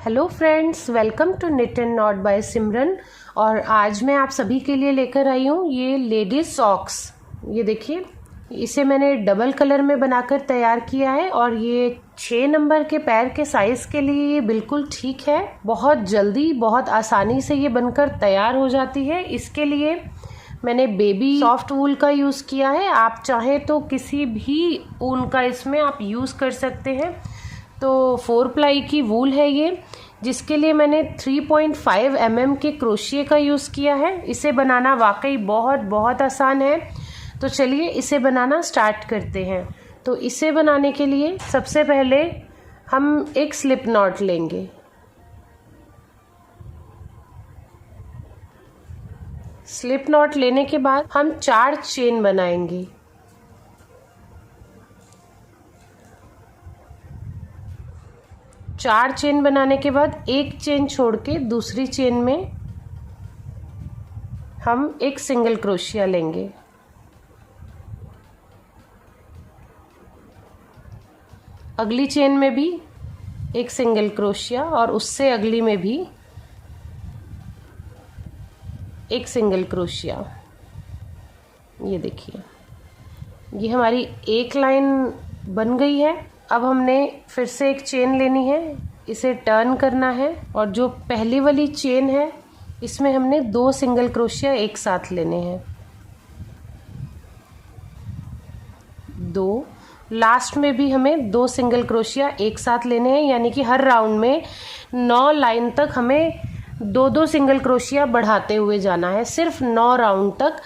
Hello friends, welcome to knit and knot by Simran. और आज मैं आप सभी के लिए लेकर आई हूँ ये लेडीज सॉक्स। ये देखिए, इसे मैंने डबल कलर में बनाकर तैयार किया है और ये 6 नंबर के पैर के साइज के लिए ये बिल्कुल ठीक है। बहुत जल्दी, बहुत आसानी से ये बनकर तैयार हो जाती है। इसके लिए मैंने बेबी सॉफ्ट वूल का यूज़ किया है। आप चाहें तो किसी भी ऊन का इसमें आप यूज़ कर सकते हैं। तो 4 प्लाई की वूल है ये, जिसके लिए मैंने 3.5 mm के क्रोशिया का यूज़ किया है। इसे बनाना वाकई बहुत आसान है। तो चलिए इसे बनाना स्टार्ट करते हैं। तो इसे बनाने के लिए सबसे पहले हम एक स्लिप नॉट लेंगे। स्लिप नॉट लेने के बाद हम 4 चेन बनाएंगे। चार चेन बनाने के बाद एक चेन छोड़ के दूसरी चेन में हम एक सिंगल क्रोशिया लेंगे। अगली चेन में भी एक सिंगल क्रोशिया और उससे अगली में भी एक सिंगल क्रोशिया। ये देखिए, ये हमारी एक लाइन बन गई है। अब हमने फिर से एक चेन लेनी है, इसे टर्न करना है और जो पहली वाली चेन है इसमें हमने 2 सिंगल क्रोशिया एक साथ लेने हैं। 2 लास्ट में भी हमें 2 सिंगल क्रोशिया एक साथ लेने हैं, यानी कि हर राउंड में 9 लाइन तक हमें 2-2 सिंगल क्रोशिया बढ़ाते हुए जाना है। सिर्फ 9 राउंड तक,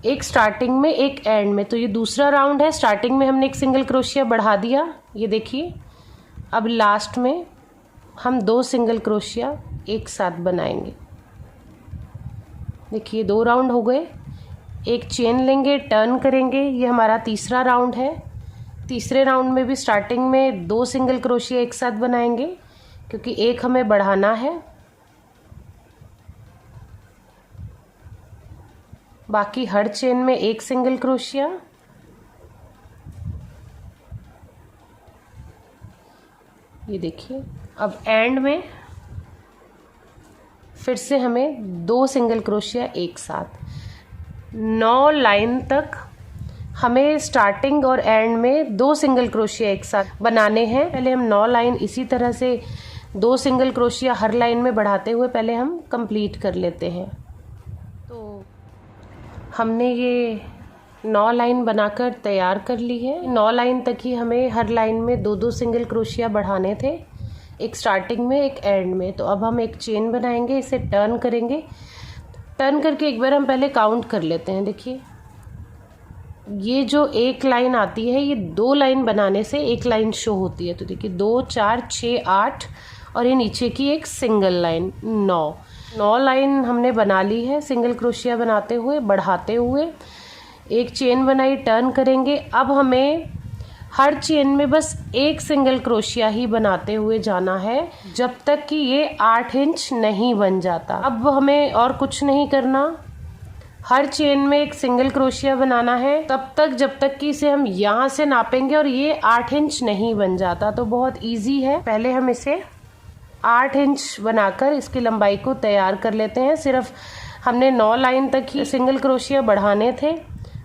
एक स्टार्टिंग में एक एंड में। तो ये दूसरा राउंड है। स्टार्टिंग में हमने एक सिंगल क्रोशिया बढ़ा दिया, ये देखिए। अब लास्ट में हम 2 सिंगल क्रोशिया एक साथ बनाएंगे। देखिए 2 राउंड हो गए। एक चेन लेंगे, टर्न करेंगे। ये हमारा तीसरा राउंड है। तीसरे राउंड में भी स्टार्टिंग में 2 सिंगल क्रोशिया एक साथ बनाएंगे, क्योंकि एक हमें बढ़ाना है। बाकी हर चेन में एक सिंगल क्रोशिया। ये देखिए, अब एंड में फिर से हमें 2 सिंगल क्रोशिया एक साथ। 9 लाइन तक हमें स्टार्टिंग और एंड में 2 सिंगल क्रोशिया एक साथ बनाने हैं। पहले हम 9 लाइन इसी तरह से 2 सिंगल क्रोशिया हर लाइन में बढ़ाते हुए पहले हम कंप्लीट कर लेते हैं। तो हमने ये 9 लाइन बनाकर तैयार कर ली है। 9 लाइन तक ही हमें हर लाइन में 2-2 सिंगल क्रोशिया बढ़ाने थे, एक स्टार्टिंग में एक एंड में। तो अब हम एक चेन बनाएंगे, इसे टर्न करेंगे। टर्न करके एक बार हम पहले काउंट कर लेते हैं। देखिए, ये जो एक लाइन आती है, ये 2 लाइन बनाने से एक लाइन शो होती है। तो देखिए 2, 4, 6, 8 और ये नीचे की एक सिंगल लाइन 9 लाइन हमने बना ली है सिंगल क्रोशिया बनाते हुए, बढ़ाते हुए। एक चेन बनाई, टर्न करेंगे। अब हमें हर चेन में बस एक सिंगल क्रोशिया ही बनाते हुए जाना है, जब तक कि ये 8 इंच नहीं बन जाता। अब हमें और कुछ नहीं करना, हर चेन में एक सिंगल क्रोशिया बनाना है तब तक जब तक कि इसे हम यहाँ से नापेंगे और ये 8 इंच नहीं बन जाता। तो बहुत ईजी है। पहले हम इसे 8 इंच बनाकर इसकी लंबाई को तैयार कर लेते हैं। सिर्फ हमने 9 लाइन तक ही सिंगल क्रोशिया बढ़ाने थे।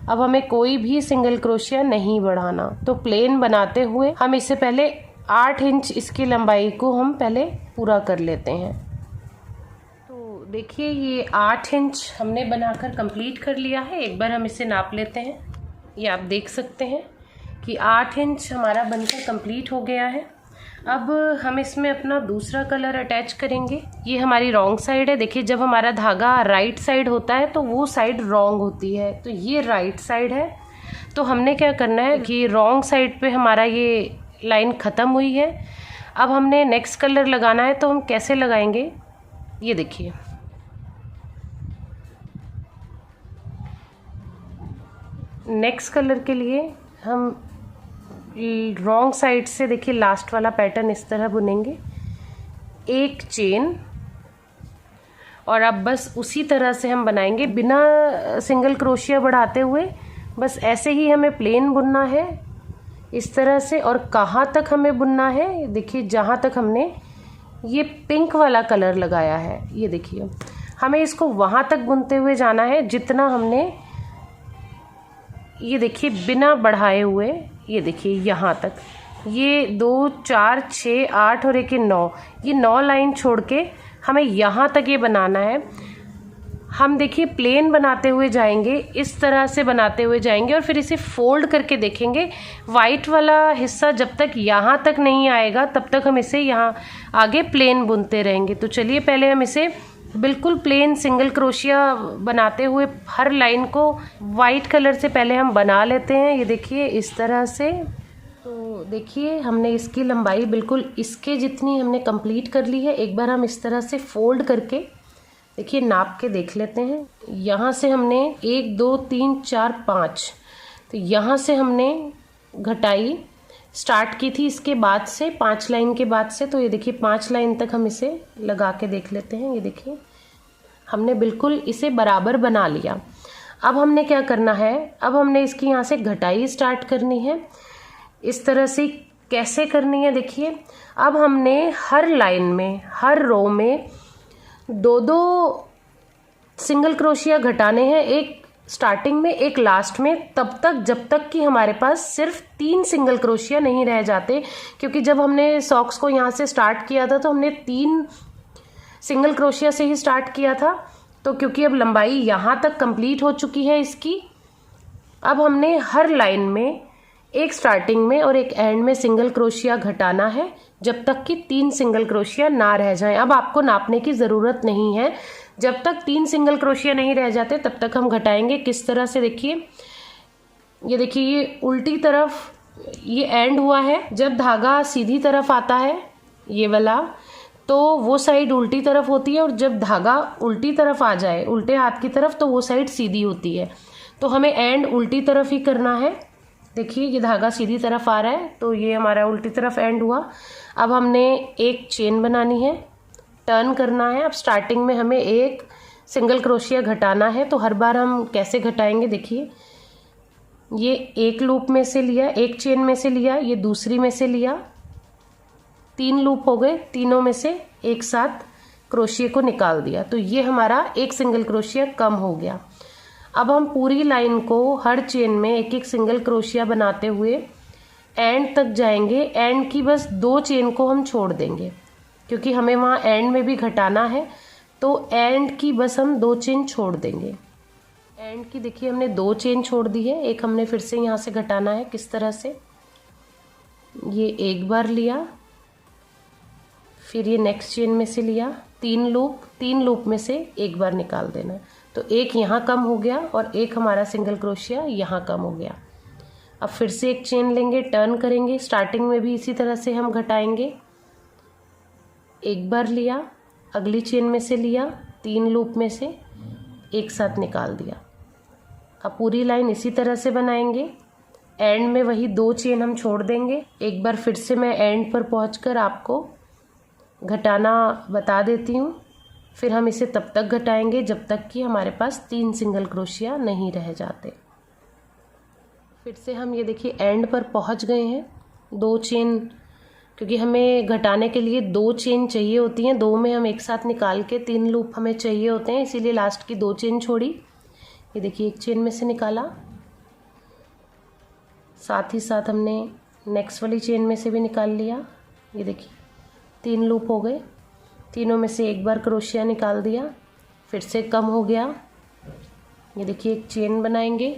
अब हमें कोई भी सिंगल क्रोशिया नहीं बढ़ाना। तो प्लेन बनाते हुए हम इसे पहले 8 इंच इसकी लंबाई को हम पहले पूरा कर लेते हैं। तो देखिए, ये 8 इंच हमने बनाकर कंप्लीट कर लिया है। एक बार हम इसे नाप लेते हैं। ये आप देख सकते हैं कि 8 इंच हमारा बनकर कंप्लीट हो गया है। अब हम इसमें अपना दूसरा कलर अटैच करेंगे। ये हमारी रॉन्ग साइड है। देखिए, जब हमारा धागा राइट साइड होता है तो वो साइड रॉन्ग होती है। तो ये राइट साइड है। तो हमने क्या करना है कि रॉन्ग साइड पे हमारा ये लाइन ख़त्म हुई है। अब हमने नेक्स्ट कलर लगाना है। तो हम कैसे लगाएंगे, ये देखिए। नेक्स्ट कलर के लिए हम रॉन्ग साइड से, देखिए, लास्ट वाला पैटर्न इस तरह बुनेंगे। एक चेन, और अब बस उसी तरह से हम बनाएंगे बिना सिंगल क्रोशिया बढ़ाते हुए। बस ऐसे ही हमें प्लेन बुनना है इस तरह से। और कहाँ तक हमें बुनना है, देखिए, जहाँ तक हमने ये पिंक वाला कलर लगाया है। ये देखिए, हमें इसको वहाँ तक बुनते हुए जाना है जितना हमने, ये देखिए बिना बढ़ाए हुए, ये देखिए यहाँ तक, ये 2 4 6 8 और एक 9, ये 9 लाइन छोड़ के हमें यहाँ तक ये बनाना है। हम देखिए प्लेन बनाते हुए जाएंगे, इस तरह से बनाते हुए जाएंगे और फिर इसे फोल्ड करके देखेंगे। वाइट वाला हिस्सा जब तक यहाँ तक नहीं आएगा तब तक हम इसे यहाँ आगे प्लेन बुनते रहेंगे। तो चलिए पहले हम इसे बिल्कुल प्लेन सिंगल क्रोशिया बनाते हुए हर लाइन को वाइट कलर से पहले हम बना लेते हैं। ये देखिए इस तरह से। तो देखिए हमने इसकी लंबाई बिल्कुल इसके जितनी हमने कंप्लीट कर ली है। एक बार हम इस तरह से फोल्ड करके देखिए नाप के देख लेते हैं। यहाँ से हमने 1 2 3 4 5, तो यहाँ से हमने घटाई स्टार्ट की थी इसके बाद से, 5 लाइन के बाद से। तो ये देखिए 5 लाइन तक हम इसे लगा के देख लेते हैं। ये देखिए हमने बिल्कुल इसे बराबर बना लिया। अब हमने क्या करना है, अब हमने इसकी यहाँ से घटाई स्टार्ट करनी है। इस तरह से कैसे करनी है देखिए, अब हमने हर लाइन में, हर रो में 2 सिंगल क्रोशिया घटाने हैं, एक स्टार्टिंग में एक लास्ट में, तब तक जब तक कि हमारे पास सिर्फ 3 सिंगल क्रोशिया नहीं रह जाते। क्योंकि जब हमने सॉक्स को यहाँ से स्टार्ट किया था तो हमने 3 सिंगल क्रोशिया से ही स्टार्ट किया था। तो क्योंकि अब लंबाई यहाँ तक कंप्लीट हो चुकी है इसकी, अब हमने हर लाइन में एक स्टार्टिंग में और एक एंड में सिंगल क्रोशिया घटाना है जब तक कि 3 सिंगल क्रोशिया ना रह जाएं। अब आपको नापने की ज़रूरत नहीं है, जब तक 3 सिंगल क्रोशिया नहीं रह जाते तब तक हम घटाएंगे। किस तरह से देखिए, ये देखिए ये उल्टी तरफ ये एंड हुआ है। जब धागा सीधी तरफ आता है ये वाला, तो वो साइड उल्टी तरफ होती है, और जब धागा उल्टी तरफ आ जाए उल्टे हाथ की तरफ तो वो साइड सीधी होती है। तो हमें एंड उल्टी तरफ ही करना है। देखिए ये धागा सीधी तरफ आ रहा है तो ये हमारा उल्टी तरफ एंड हुआ। अब हमने एक चेन बनानी है, टर्न करना है। अब स्टार्टिंग में हमें एक सिंगल क्रोशिया घटाना है। तो हर बार हम कैसे घटाएंगे देखिए, ये एक लूप में से लिया, एक चेन में से लिया, ये दूसरी में से लिया, 3 लूप हो गए, तीनों में से एक साथ क्रोशिया को निकाल दिया। तो ये हमारा एक सिंगल क्रोशिया कम हो गया। अब हम पूरी लाइन को हर चेन में एक एक सिंगल क्रोशिया बनाते हुए एंड तक जाएंगे। एंड की बस 2 चेन को हम छोड़ देंगे क्योंकि हमें वहाँ एंड में भी घटाना है। तो एंड की बस हम 2 चेन छोड़ देंगे। एंड की देखिए हमने 2 चेन छोड़ दी है, एक हमने फिर से यहाँ से घटाना है। किस तरह से, ये एक बार लिया, फिर ये नेक्स्ट चेन में से लिया, 3 लूप में से एक बार निकाल देना। तो एक यहाँ कम हो गया और एक हमारा सिंगल क्रोशिया यहाँ कम हो गया। अब फिर से एक चेन लेंगे, टर्न करेंगे, स्टार्टिंग में भी इसी तरह से हम घटाएंगे। एक बार लिया, अगली चेन में से लिया, 3 लूप में से एक साथ निकाल दिया। अब पूरी लाइन इसी तरह से बनाएंगे। एंड में वही 2 चेन हम छोड़ देंगे। एक बार फिर से मैं एंड पर पहुंचकर आपको घटाना बता देती हूँ। फिर हम इसे तब तक घटाएंगे जब तक कि हमारे पास 3 सिंगल क्रोशिया नहीं रह जाते। फिर से हम ये देखिए एंड पर पहुंच गए हैं। 2 चेन, क्योंकि हमें घटाने के लिए 2 चेन चाहिए होती हैं, 2 में हम एक साथ निकाल के 3 लूप हमें चाहिए होते हैं, इसीलिए लास्ट की 2 चेन छोड़ी। ये देखिए एक चेन में से निकाला, साथ ही साथ हमने नेक्स्ट वाली चेन में से भी निकाल लिया। ये देखिए 3 लूप हो गए, तीनों में से एक बार क्रोशिया निकाल दिया, फिर से कम हो गया। ये देखिए एक चेन बनाएंगे,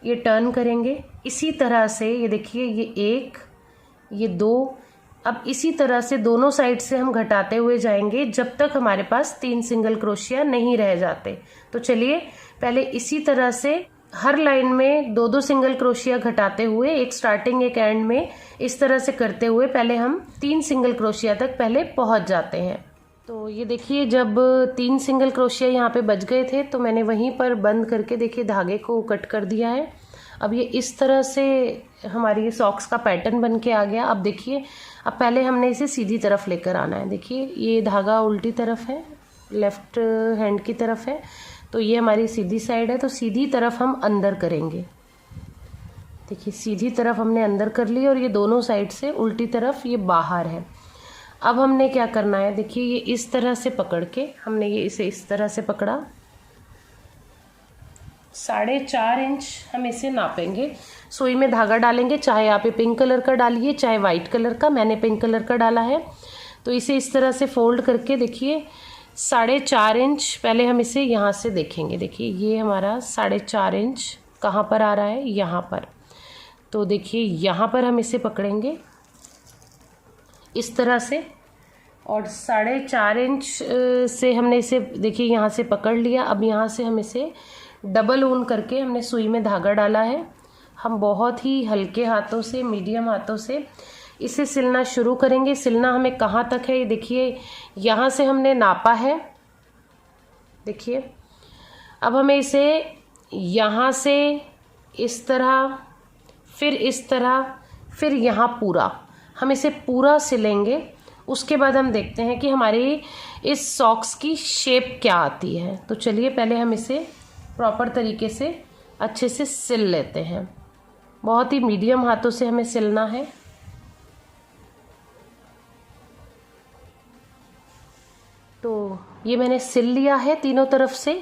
ये टर्न करेंगे इसी तरह से। ये देखिए ये 1, ये 2, अब इसी तरह से दोनों साइड से हम घटाते हुए जाएंगे जब तक हमारे पास 3 सिंगल क्रोशिया नहीं रह जाते। तो चलिए पहले इसी तरह से हर लाइन में 2-2 सिंगल क्रोशिया घटाते हुए, एक स्टार्टिंग एक एंड में, इस तरह से करते हुए पहले हम 3 सिंगल क्रोशिया तक पहले पहुंच जाते हैं। तो ये देखिए जब 3 सिंगल क्रोशिया यहाँ पे बच गए थे तो मैंने वहीं पर बंद करके देखिए धागे को कट कर दिया है। अब ये इस तरह से हमारी सॉक्स का पैटर्न बन के आ गया। अब देखिए, अब पहले हमने इसे सीधी तरफ लेकर आना है। देखिए ये धागा उल्टी तरफ है, लेफ्ट हैंड की तरफ है, तो ये हमारी सीधी साइड है, तो सीधी तरफ हम अंदर करेंगे। देखिए सीधी तरफ हमने अंदर कर ली और ये दोनों साइड से उल्टी तरफ ये बाहर है। अब हमने क्या करना है, देखिए ये इस तरह से पकड़ के हमने ये इसे इस तरह से पकड़ा, 4.5 इंच हम इसे नापेंगे। सुई में धागा डालेंगे, चाहे आप ये पिंक कलर का डालिए चाहे वाइट कलर का, मैंने पिंक कलर का डाला है। तो इसे इस तरह से फोल्ड करके देखिए 4.5 इंच पहले हम इसे यहाँ से देखेंगे। देखिए ये हमारा 4.5 इंच कहाँ पर आ रहा है, यहाँ पर। तो देखिए यहाँ पर हम इसे पकड़ेंगे इस तरह से, और 4.5 इंच से हमने इसे देखिए यहाँ से पकड़ लिया। अब यहाँ से हम इसे डबल ऊन करके हमने सुई में धागा डाला है। हम बहुत ही हल्के हाथों से, मीडियम हाथों से इसे सिलना शुरू करेंगे। सिलना हमें कहाँ तक है, ये देखिए यहाँ से हमने नापा है। देखिए अब हमें इसे यहाँ से इस तरह, फिर इस तरह, फिर यहाँ पूरा, हम इसे पूरा सिलेंगे। उसके बाद हम देखते हैं कि हमारी इस सॉक्स की शेप क्या आती है। तो चलिए पहले हम इसे प्रॉपर तरीके से अच्छे से सिल लेते हैं। बहुत ही मीडियम हाथों से हमें सिलना है। तो ये मैंने सिल लिया है तीनों तरफ से।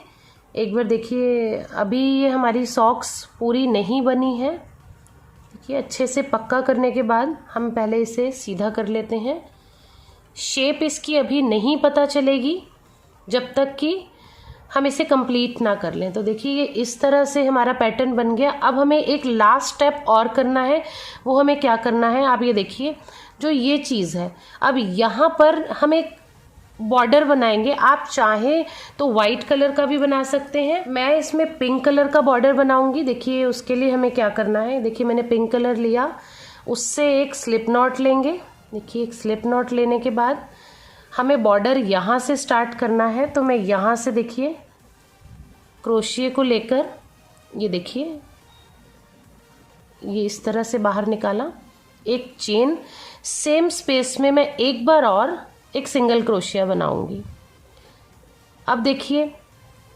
एक बार देखिए, अभी ये हमारी सॉक्स पूरी नहीं बनी है। देखिए अच्छे से पक्का करने के बाद हम पहले इसे सीधा कर लेते हैं। शेप इसकी अभी नहीं पता चलेगी जब तक कि हम इसे कंप्लीट ना कर लें। तो देखिए ये इस तरह से हमारा पैटर्न बन गया। अब हमें एक लास्ट स्टेप और करना है। वो हमें क्या करना है, आप ये देखिए, जो ये चीज़ है, अब यहाँ पर हम एक बॉर्डर बनाएंगे। आप चाहें तो वाइट कलर का भी बना सकते हैं, मैं इसमें पिंक कलर का बॉर्डर बनाऊंगी। देखिए उसके लिए हमें क्या करना है, देखिए मैंने पिंक कलर लिया, उससे एक स्लिप नॉट लेंगे। देखिए एक स्लिप नॉट लेने के बाद हमें बॉर्डर यहाँ से स्टार्ट करना है। तो मैं यहाँ से देखिए क्रोशिए को लेकर, ये देखिए ये इस तरह से बाहर निकाला, एक चेन, सेम स्पेस में मैं एक बार और एक सिंगल क्रोशिया बनाऊंगी। अब देखिए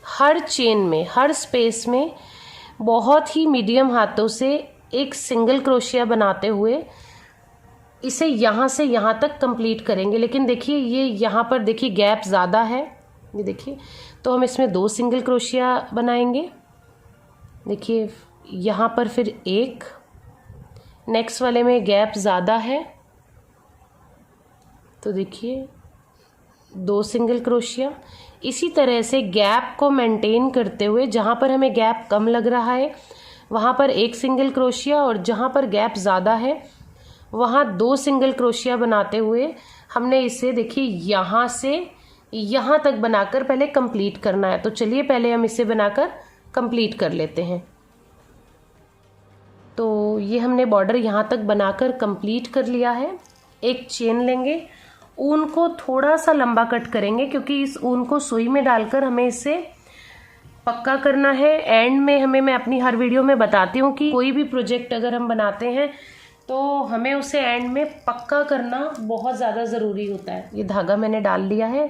हर चेन में, हर स्पेस में बहुत ही मीडियम हाथों से एक सिंगल क्रोशिया बनाते हुए इसे यहाँ से यहाँ तक कंप्लीट करेंगे। लेकिन देखिए ये यहाँ पर देखिए गैप ज़्यादा है, ये देखिए, तो हम इसमें 2 सिंगल क्रोशिया बनाएंगे। देखिए यहाँ पर फिर एक, नेक्स्ट वाले में गैप ज़्यादा है, तो देखिए 2 सिंगल क्रोशिया। इसी तरह से गैप को मेंटेन करते हुए जहाँ पर हमें गैप कम लग रहा है वहाँ पर 1 सिंगल क्रोशिया, और जहाँ पर गैप ज़्यादा है वहाँ 2 सिंगल क्रोशिया बनाते हुए हमने इसे देखिए यहाँ से यहाँ तक बनाकर पहले कंप्लीट करना है। तो चलिए पहले हम इसे बनाकर कंप्लीट कर लेते हैं। तो ये हमने बॉर्डर यहाँ तक बनाकर कंप्लीट कर लिया है। एक चेन लेंगे, ऊन को थोड़ा सा लंबा कट करेंगे क्योंकि इस ऊन को सुई में डालकर हमें इसे पक्का करना है। एंड में हमें, मैं अपनी हर वीडियो में बताती हूँ कि कोई भी प्रोजेक्ट अगर हम बनाते हैं तो हमें उसे एंड में पक्का करना बहुत ज़्यादा ज़रूरी होता है। ये धागा मैंने डाल लिया है।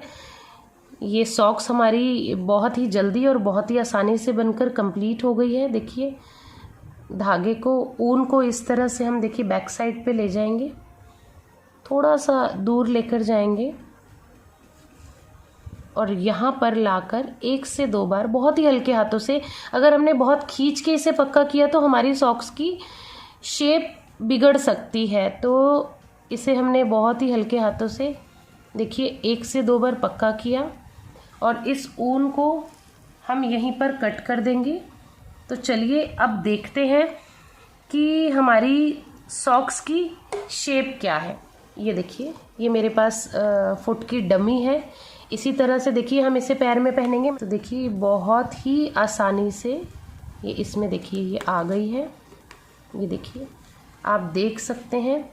ये सॉक्स हमारी बहुत ही जल्दी और बहुत ही आसानी से बनकर कंप्लीट हो गई है। देखिए धागे को, ऊन को इस तरह से हम देखिए बैक साइड पे ले जाएंगे, थोड़ा सा दूर लेकर जाएंगे और यहाँ पर लाकर 1 से 2 बार बहुत ही हल्के हाथों से, अगर हमने बहुत खींच के इसे पक्का किया तो हमारी सॉक्स की शेप बिगड़ सकती है। तो इसे हमने बहुत ही हल्के हाथों से देखिए 1 से 2 बार पक्का किया और इस ऊन को हम यहीं पर कट कर देंगे। तो चलिए अब देखते हैं कि हमारी सॉक्स की शेप क्या है। ये देखिए, ये मेरे पास फुट की डमी है। इसी तरह से देखिए हम इसे पैर में पहनेंगे तो देखिए बहुत ही आसानी से ये इसमें देखिए ये आ गई है। ये देखिए आप देख सकते हैं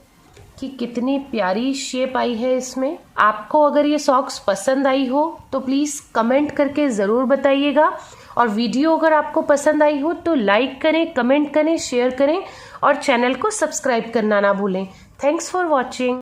कि कितनी प्यारी शेप आई है इसमें। आपको अगर ये सॉक्स पसंद आई हो तो प्लीज़ कमेंट करके ज़रूर बताइएगा, और वीडियो अगर आपको पसंद आई हो तो लाइक करें, कमेंट करें, शेयर करें और चैनल को सब्सक्राइब करना ना भूलें। Thanks for watching.